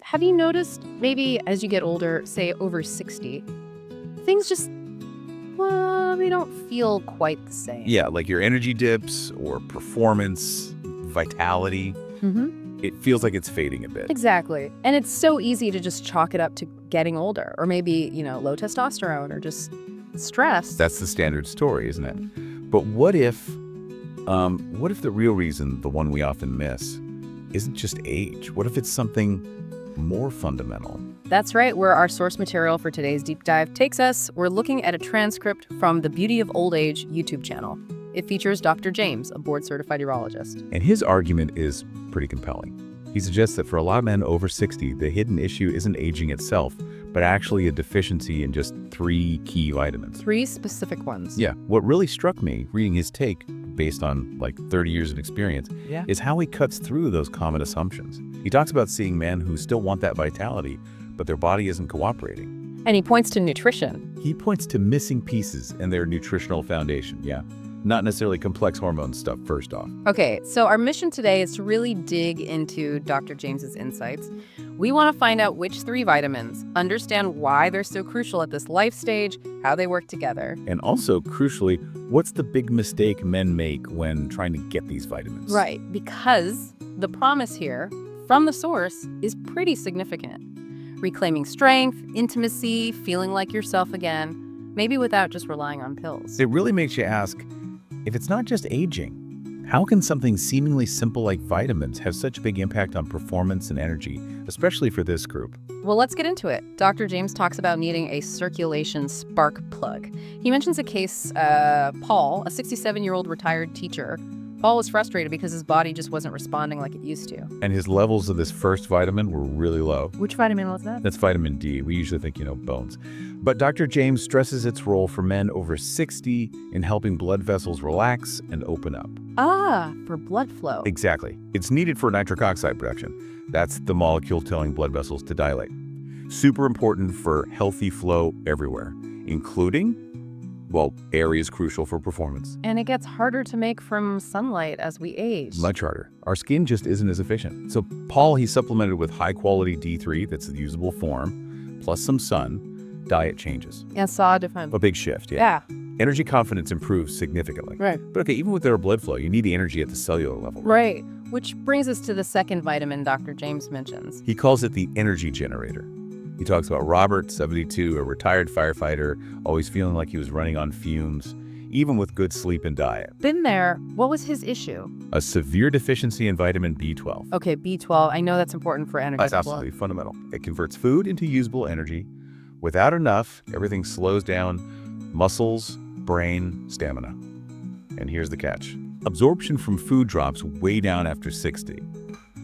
have you noticed maybe as you get older, say over 60, things just, well, they don't feel quite the same? Yeah, like your energy dips or performance, vitality. It feels like it's fading a bit. Exactly. And it's so easy to just chalk it up to getting older, or maybe, low testosterone, or just stress. That's the standard story, isn't it? But what if the real reason, the one we often miss, isn't just age? What if it's something more fundamental? That's right, where our source material for today's deep dive takes us. We're looking at a transcript from the Beauty of Old Age YouTube channel. It features Dr. James, a board-certified urologist. And his argument is pretty compelling. He suggests that for a lot of men over 60, the hidden issue isn't aging itself, but actually a deficiency in just 3 key vitamins. 3 specific ones. Yeah. What really struck me, reading his take, based on like 30 years of experience, is how he cuts through those common assumptions. He talks about seeing men who still want that vitality, but their body isn't cooperating. And he points to nutrition. He points to missing pieces in their nutritional foundation, not necessarily complex hormone stuff, first off. Okay, so our mission today is to really dig into Dr. James's insights. We want to find out which 3 vitamins, understand why they're so crucial at this life stage, how they work together. And also, crucially, what's the big mistake men make when trying to get these vitamins? Right, because the promise here from the source is pretty significant. Reclaiming strength, intimacy, feeling like yourself again, maybe without just relying on pills. It really makes you ask, if it's not just aging, how can something seemingly simple like vitamins have such a big impact on performance and energy, especially for this group? Well, let's get into it. Dr. James talks about needing a circulation spark plug. He mentions a case, Paul, a 67-year-old retired teacher. Paul was frustrated because his body just wasn't responding like it used to. And his levels of this first vitamin were really low. Which vitamin was that? That's vitamin D. We usually think, bones. But Dr. James stresses its role for men over 60 in helping blood vessels relax and open up. Ah, for blood flow. Exactly. It's needed for nitric oxide production. That's the molecule telling blood vessels to dilate. Super important for healthy flow everywhere, including, areas crucial for performance. And it gets harder to make from sunlight as we age. Much harder. Our skin just isn't as efficient. So Paul, he supplemented with high-quality D3, that's the usable form, plus some sun. Diet changes. Yeah, saw a difference. A big shift, Yeah. Energy confidence improves significantly. Right. But okay, even with their blood flow, you need the energy at the cellular level. Right. Which brings us to the second vitamin Dr. James mentions. He calls it the energy generator. He talks about Robert, 72, a retired firefighter, always feeling like he was running on fumes, even with good sleep and diet. Been there. What was his issue? A severe deficiency in vitamin B12. Okay, B12. I know that's important for energy. That's absolutely fundamental. It converts food into usable energy. Without enough, everything slows down: muscles, brain, stamina. And here's the catch. Absorption from food drops way down after 60.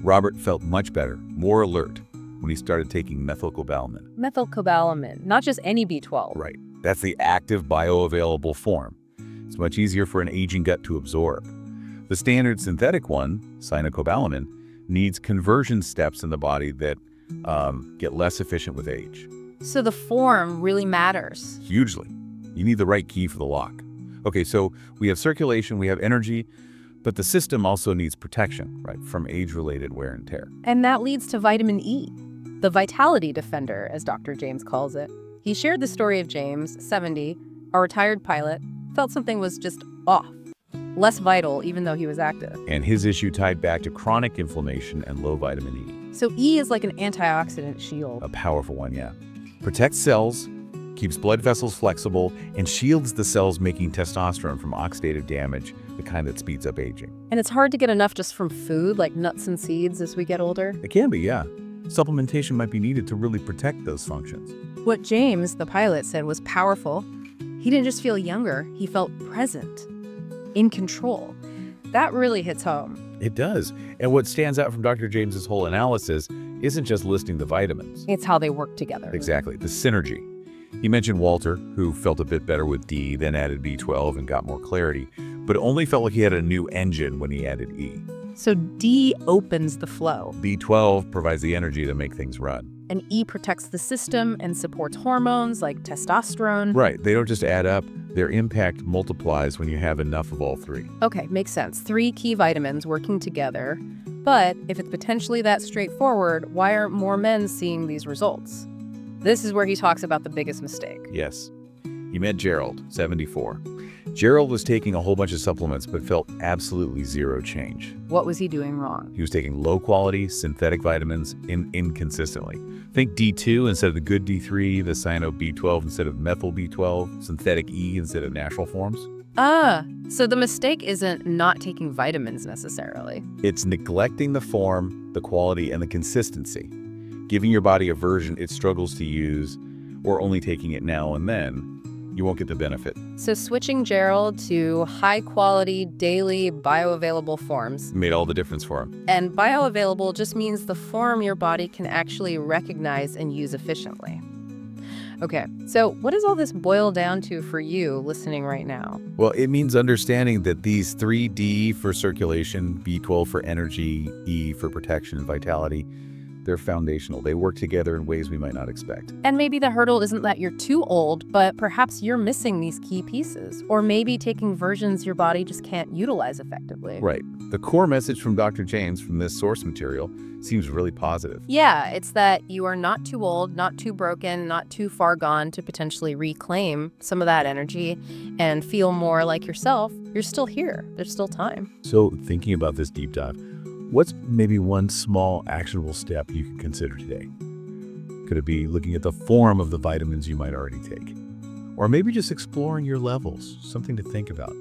Robert felt much better, more alert, when he started taking methylcobalamin. Methylcobalamin, not just any B12. Right. That's the active bioavailable form. It's much easier for an aging gut to absorb. The standard synthetic one, cyanocobalamin, needs conversion steps in the body that get less efficient with age. So the form really matters. Hugely. You need the right key for the lock. Okay, so we have circulation, we have energy, but the system also needs protection, right, from age-related wear and tear. And that leads to vitamin E, the vitality defender, as Dr. James calls it. He shared the story of James, 70, a retired pilot, felt something was just off, less vital even though he was active. And his issue tied back to chronic inflammation and low vitamin E. So E is like an antioxidant shield. A powerful one, yeah. Protects cells, keeps blood vessels flexible, and shields the cells making testosterone from oxidative damage, the kind that speeds up aging. And it's hard to get enough just from food, like nuts and seeds, as we get older. It can be, yeah. Supplementation might be needed to really protect those functions. What James, the pilot, said was powerful. He didn't just feel younger, he felt present, in control. That really hits home. It does. And what stands out from Dr. James's whole analysis isn't just listing the vitamins. It's how they work together. Exactly, the synergy. He mentioned Walter, who felt a bit better with D, then added B12 and got more clarity, but only felt like he had a new engine when he added E. So D opens the flow. B12 provides the energy to make things run. And E protects the system and supports hormones like testosterone. Right, they don't just add up, their impact multiplies when you have enough of all three. Okay, makes sense. 3 key vitamins working together. But if it's potentially that straightforward, why aren't more men seeing these results? This is where he talks about the biggest mistake. Yes. He met Gerald, 74. Gerald was taking a whole bunch of supplements but felt absolutely zero change. What was he doing wrong? He was taking low-quality synthetic vitamins inconsistently. Think D2 instead of the good D3, the cyano B12 instead of methyl B12, synthetic E instead of natural forms. So the mistake isn't not taking vitamins necessarily. It's neglecting the form, the quality, and the consistency. Giving your body a version it struggles to use, or only taking it now and then, you won't get the benefit. So switching Gerald to high-quality, daily, bioavailable forms. Made all the difference for him. And bioavailable just means the form your body can actually recognize and use efficiently. Okay, so what does all this boil down to for you listening right now? Well, it means understanding that these 3D for circulation, B12 for energy, E for protection and vitality, they're foundational. They work together in ways we might not expect. And maybe the hurdle isn't that you're too old, but perhaps you're missing these key pieces, or maybe taking versions your body just can't utilize effectively. Right. The core message from Dr. James from this source material seems really positive. Yeah, it's that you are not too old, not too broken, not too far gone to potentially reclaim some of that energy and feel more like yourself. You're still here. There's still time. So thinking about this deep dive, what's maybe one small actionable step you can consider today? Could it be looking at the form of the vitamins you might already take? Or maybe just exploring your levels, something to think about.